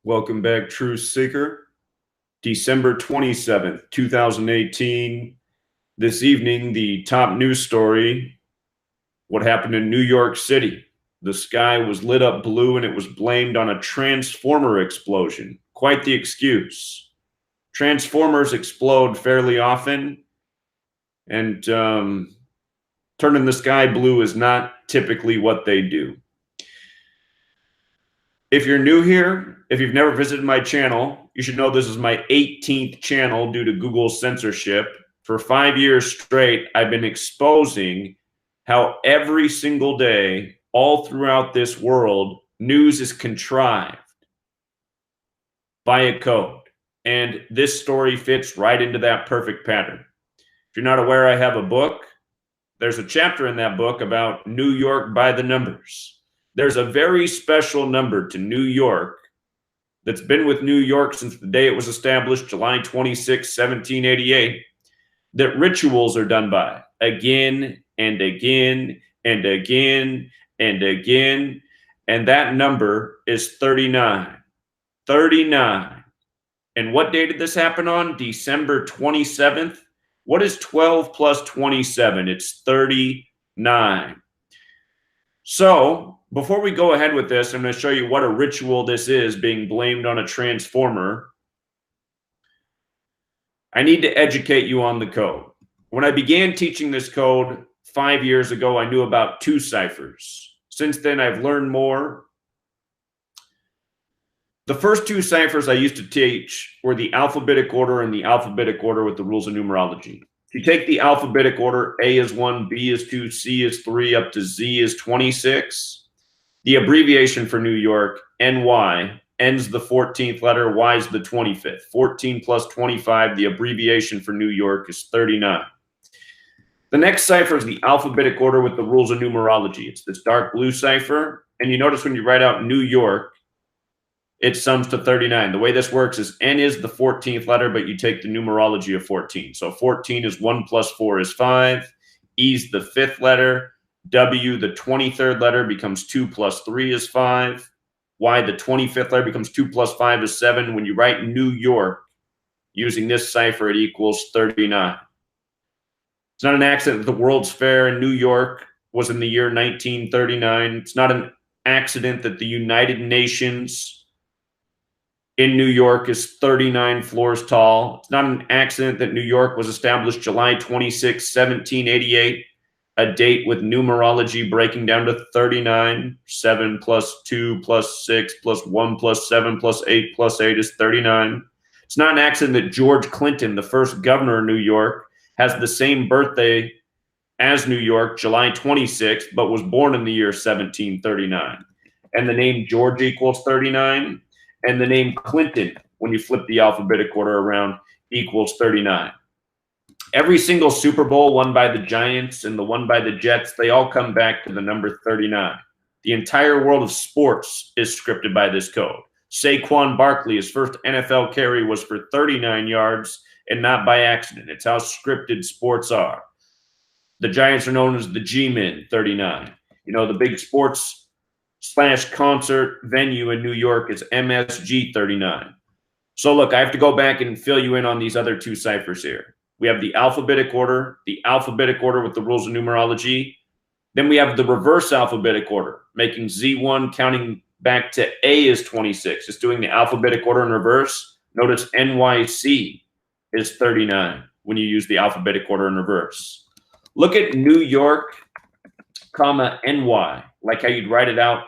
Welcome back, Truth Seeker. December 27th, 2018. This evening, the top news story, what happened in New York City. The sky was lit up blue and it was blamed on a transformer explosion. Quite the excuse. Transformers explode fairly often, and turning the sky blue is not typically what they do. If you're new here, if you've never visited my channel, you should know this is my 18th channel due to Google's censorship. For 5 years straight, I've been exposing how every single day, all throughout this world, news is contrived by a code. And this story fits right into that perfect pattern. If you're not aware, I have a book. There's a chapter in that book about New York by the numbers. There's a very special number to New York that's been with New York since the day it was established, July 26, 1788, that rituals are done by again and again and again and again. And that number is 39. 39. And what day did this happen on? December 27th. What is 12 plus 27? It's 39. So before we go ahead with this, I'm going to show you what a ritual this is being blamed on a transformer. I need to educate you on the code. When I began teaching this code 5 years ago, I knew about 2 ciphers. Since then, I've learned more. The first 2 ciphers I used to teach were the alphabetic order and the alphabetic order with the rules of numerology. If you take the alphabetic order, A is 1, B is 2, C is 3, up to Z is 26. The abbreviation for New York, NY, ends the 14th letter, Y is the 25th. 14 plus 25, the abbreviation for New York is 39. The next cipher is the alphabetic order with the rules of numerology. It's this dark blue cipher. And you notice when you write out New York, it sums to 39. The way this works is N is the 14th letter, but you take the numerology of 14. So 14 is 1 plus 4 is 5. E is the 5th letter. W, the 23rd letter, becomes 2 plus 3 is 5. Y, the 25th letter, becomes 2 plus 5 is 7. When you write New York using this cipher, it equals 39. It's not an accident that the World's Fair in New York was in the year 1939. It's not an accident that the United Nations in New York is 39 floors tall. It's not an accident that New York was established July 26, 1788, a date with numerology breaking down to 39. 7 plus 2 plus 6 plus 1 plus 7 plus 8 plus 8 is 39. It's not an accident that George Clinton, the first governor of New York, has the same birthday as New York, July 26th, but was born in the year 1739. And the name George equals 39. And the name Clinton, when you flip the alphabetic order around, equals 39. Every single Super Bowl won by the Giants and the one by the Jets, they all come back to the number 39. The entire world of sports is scripted by this code. Saquon Barkley, his first NFL carry was for 39 yards and not by accident. It's how scripted sports are. The Giants are known as the G-Men, 39. You know, the big sports / concert venue in New York is MSG 39. So look, I have to go back and fill you in on these other 2 ciphers here. We have the alphabetic order with the rules of numerology. Then we have the reverse alphabetic order, making Z1 counting back to A is 26. Just doing the alphabetic order in reverse. Notice NYC is 39 when you use the alphabetic order in reverse. Look at New York, comma, NY, like how you'd write it out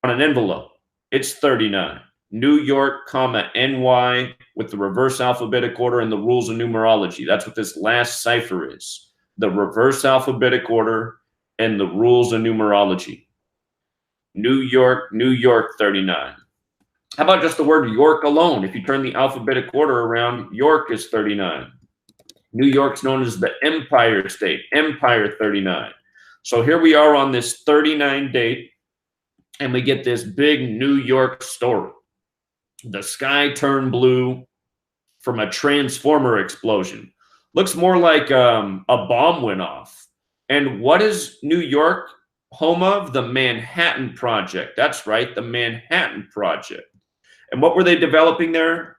on an envelope. It's 39. New York, comma, NY with the reverse alphabetic order and the rules of numerology. That's what this last cipher is. The reverse alphabetic order and the rules of numerology. New York, 39. How about just the word York alone? If you turn the alphabetic order around, York is 39. New York's known as the Empire State, Empire 39. So here we are on this 39 date, and we get this big New York story. The sky turned blue from a transformer explosion. Looks more like a bomb went off. And what is New York home of the Manhattan Project. That's right, the Manhattan Project. And what were they developing there?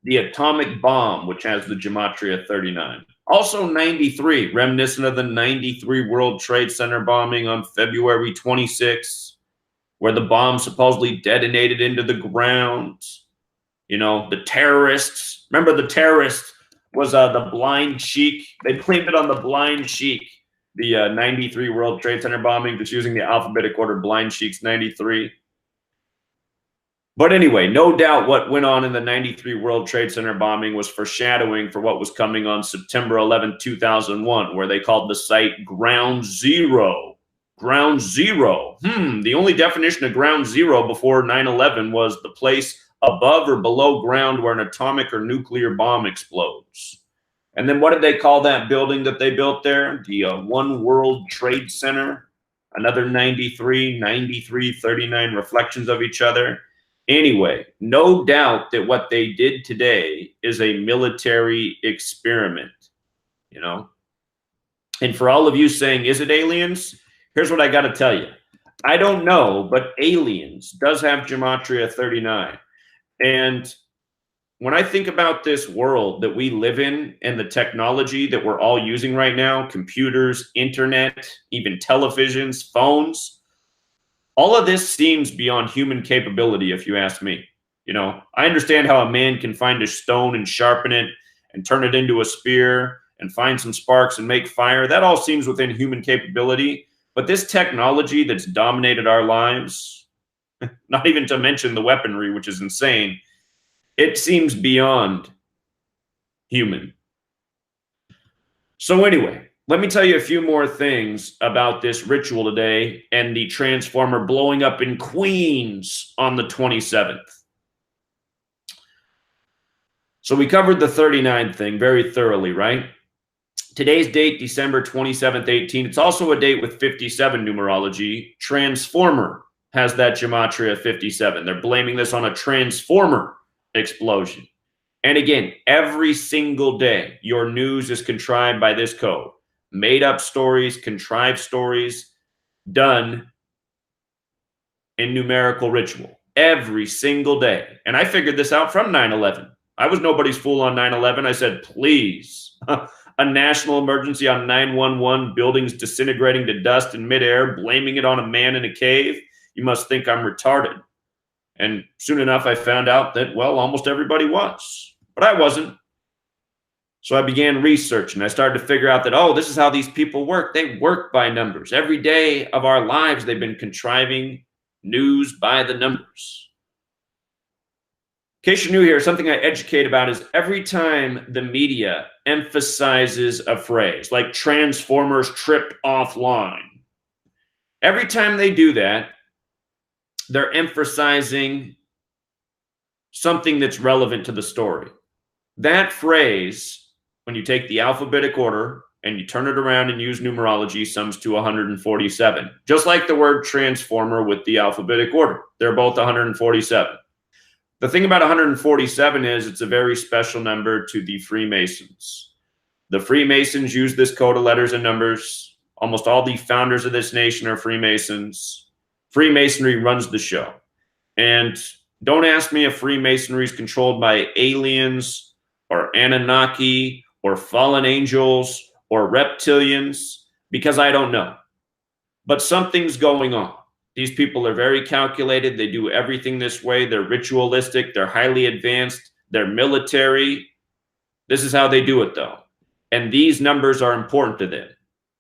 The atomic bomb, which has the gematria 39. Also 93, reminiscent of the 93 World Trade Center bombing on February 26, where the bomb supposedly detonated into the ground. You know, the terrorists. Remember, the terrorist was the Blind Sheik. They blamed it on the Blind Sheik, the 93 World Trade Center bombing, just using the alphabetic order Blind Sheik's 93. But anyway, no doubt what went on in the 93 World Trade Center bombing was foreshadowing for what was coming on September 11, 2001, where they called the site Ground Zero. Ground Zero. The only definition of Ground Zero before 9/11 was the place above or below ground where an atomic or nuclear bomb explodes. And then what did they call that building that they built there? The One World Trade Center. Another 93, 39 reflections of each other. Anyway, no doubt that what they did today is a military experiment, you know? And for all of you saying, is it aliens? Here's what I got to tell you. I don't know, but aliens does have gematria 39. And when I think about this world that we live in and the technology that we're all using right now, computers, internet, even televisions, phones, all of this seems beyond human capability, if you ask me. You know, I understand how a man can find a stone and sharpen it and turn it into a spear and find some sparks and make fire. That all seems within human capability. But this technology that's dominated our lives, not even to mention the weaponry, which is insane, it seems beyond human. So anyway, let me tell you a few more things about this ritual today and the transformer blowing up in Queens on the 27th. So we covered the 39 thing very thoroughly, right? Today's date, December 27th, 18. It's also a date with 57 numerology. Transformer has that gematria 57. They're blaming this on a transformer explosion. And again, every single day, your news is contrived by this code. Made up stories, contrived stories, done in numerical ritual every single day. And I figured this out from 9/11. I was nobody's fool on 9/11. I said, please, a national emergency on 911, buildings disintegrating to dust in midair, blaming it on a man in a cave. You must think I'm retarded. And soon enough, I found out that, well, almost everybody was, but I wasn't. So I began researching. I started to figure out that, oh, this is how these people work. They work by numbers. Every day of our lives, they've been contriving news by the numbers. In case you're new here, something I educate about is every time the media emphasizes a phrase, like Transformers tripped offline, every time they do that, they're emphasizing something that's relevant to the story. That phrase, when you take the alphabetic order and you turn it around and use numerology, sums to 147. Just like the word transformer with the alphabetic order. They're both 147. The thing about 147 is it's a very special number to the Freemasons. The Freemasons use this code of letters and numbers. Almost all the founders of this nation are Freemasons. Freemasonry runs the show. And don't ask me if Freemasonry is controlled by aliens or Anunnaki or fallen angels or reptilians, because I don't know. But something's going on. These people are very calculated. They do everything this way. They're ritualistic. They're highly advanced. They're military. This is how they do it, though. And these numbers are important to them.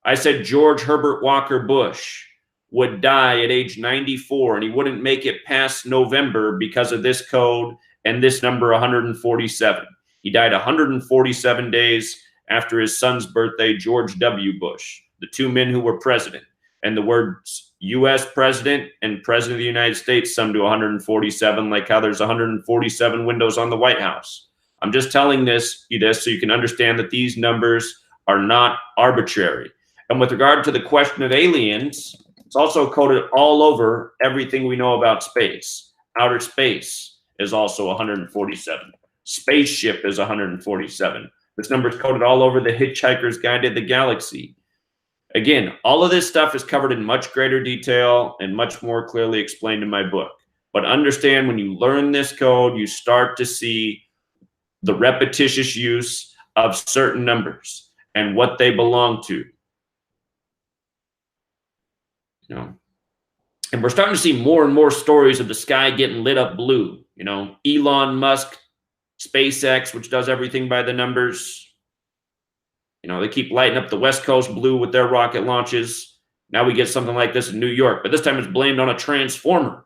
I said George Herbert Walker Bush would die at age 94, and he wouldn't make it past November because of this code and this number 147. He died 147 days after his son's birthday, George W. Bush, the two men who were president. And the words U.S. president and president of the United States sum to 147, like how there's 147 windows on the White House. I'm just telling this so you can understand that these numbers are not arbitrary. And with regard to the question of aliens, it's also coded all over everything we know about space. Outer space is also 147. Spaceship is 147. This number is coded all over the Hitchhiker's Guide to the Galaxy. Again, all of this stuff is covered in much greater detail and much more clearly explained in my book. But understand, when you learn this code, you start to see the repetitious use of certain numbers and what they belong to. You know, and we're starting to see more and more stories of the sky getting lit up blue. You know, Elon Musk, SpaceX, which does everything by the numbers. You know, they keep lighting up the West Coast blue with their rocket launches. Now we get something like this in New York, but this time it's blamed on a transformer.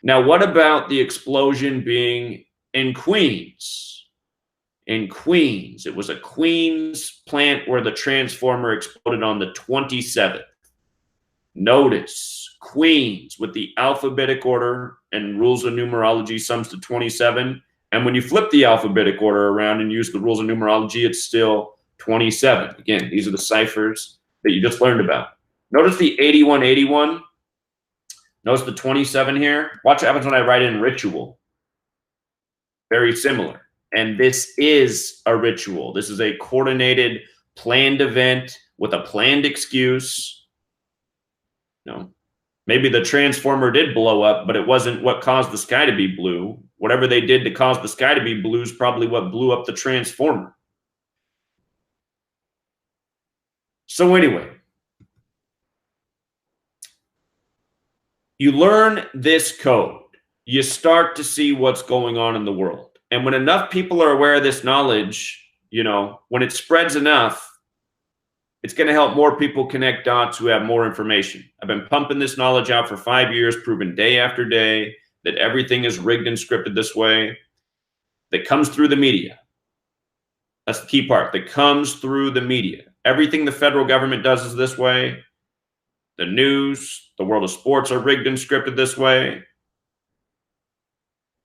Now, what about the explosion being in Queens? In Queens, it was a Queens plant where the transformer exploded on the 27th. Notice, Queens with the alphabetic order and rules of numerology sums to 27. And when you flip the alphabetic order around and use the rules of numerology, it's still 27. Again, these are the ciphers that you just learned about. Notice the 8181. Notice the 27 here. Watch what happens when I write in ritual. Very similar. And this is a ritual. This is a coordinated, planned event with a planned excuse. You know, maybe the transformer did blow up, but it wasn't what caused the sky to be blue. Whatever they did to cause the sky to be blue is probably what blew up the transformer. So anyway, you learn this code, you start to see what's going on in the world. And when enough people are aware of this knowledge, you know, when it spreads enough, it's going to help more people connect dots who have more information. I've been pumping this knowledge out for 5 years, proving day after day that everything is rigged and scripted this way. That comes through the media. That's the key part. That comes through the media. Everything the federal government does is this way. The news, the world of sports are rigged and scripted this way.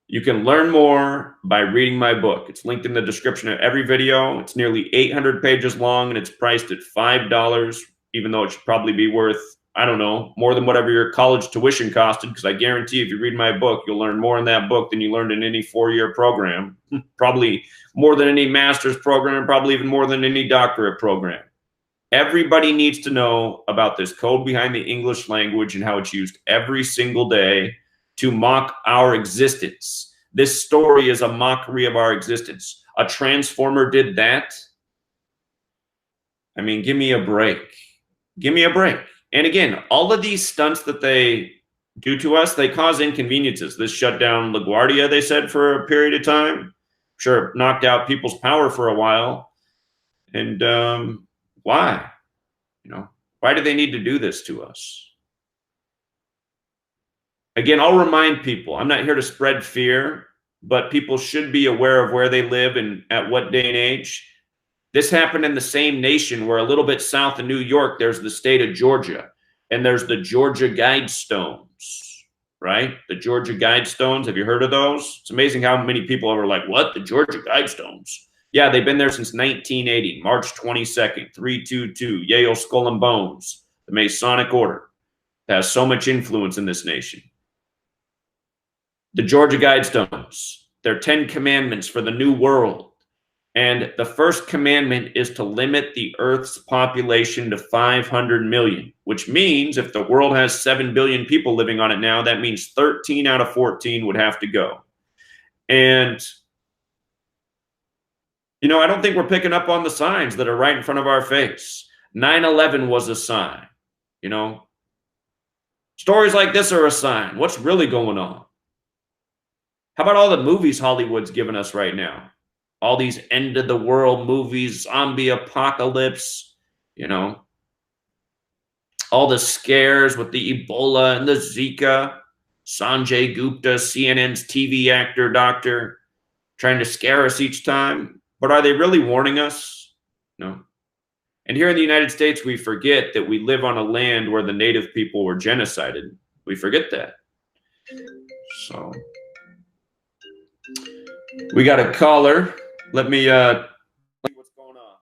You can learn more by reading my book. It's linked in the description of every video. It's nearly 800 pages long, and it's priced at $5, even though it should probably be worth, I don't know, more than whatever your college tuition costed, because I guarantee if you read my book, you'll learn more in that book than you learned in any 4-year program. Probably more than any master's program, probably even more than any doctorate program. Everybody needs to know about this code behind the English language and how it's used every single day to mock our existence. This story is a mockery of our existence. A transformer did that. I mean, give me a break. Give me a break. And again, all of these stunts that they do to us, they cause inconveniences. This shut down LaGuardia, they said, for a period of time. Sure, knocked out people's power for a while. And why? You know, why do they need to do this to us? Again, I'll remind people, I'm not here to spread fear, but people should be aware of where they live and at what day and age. This happened in the same nation where a little bit south of New York, there's the state of Georgia, and there's the Georgia Guidestones, right? The Georgia Guidestones, have you heard of those? It's amazing how many people are like, what, the Georgia Guidestones? Yeah, they've been there since 1980, March 22nd, 322, Yale Skull and Bones, the Masonic Order. It has so much influence in this nation. The Georgia Guidestones, they're 10 commandments for the new world. And the first commandment is to limit the Earth's population to 500 million, which means if the world has 7 billion people living on it now, that means 13 out of 14 would have to go. And, you know, I don't think we're picking up on the signs that are right in front of our face. 9/11 was a sign, you know. Stories like this are a sign. What's really going on? How about all the movies Hollywood's giving us right now? All these end of the world movies, zombie apocalypse, you know, all the scares with the Ebola and the Zika, Sanjay Gupta, CNN's TV actor, doctor, trying to scare us each time. But are they really warning us? No. And here in the United States, we forget that we live on a land where the native people were genocided. We forget that. So we got a caller. Let me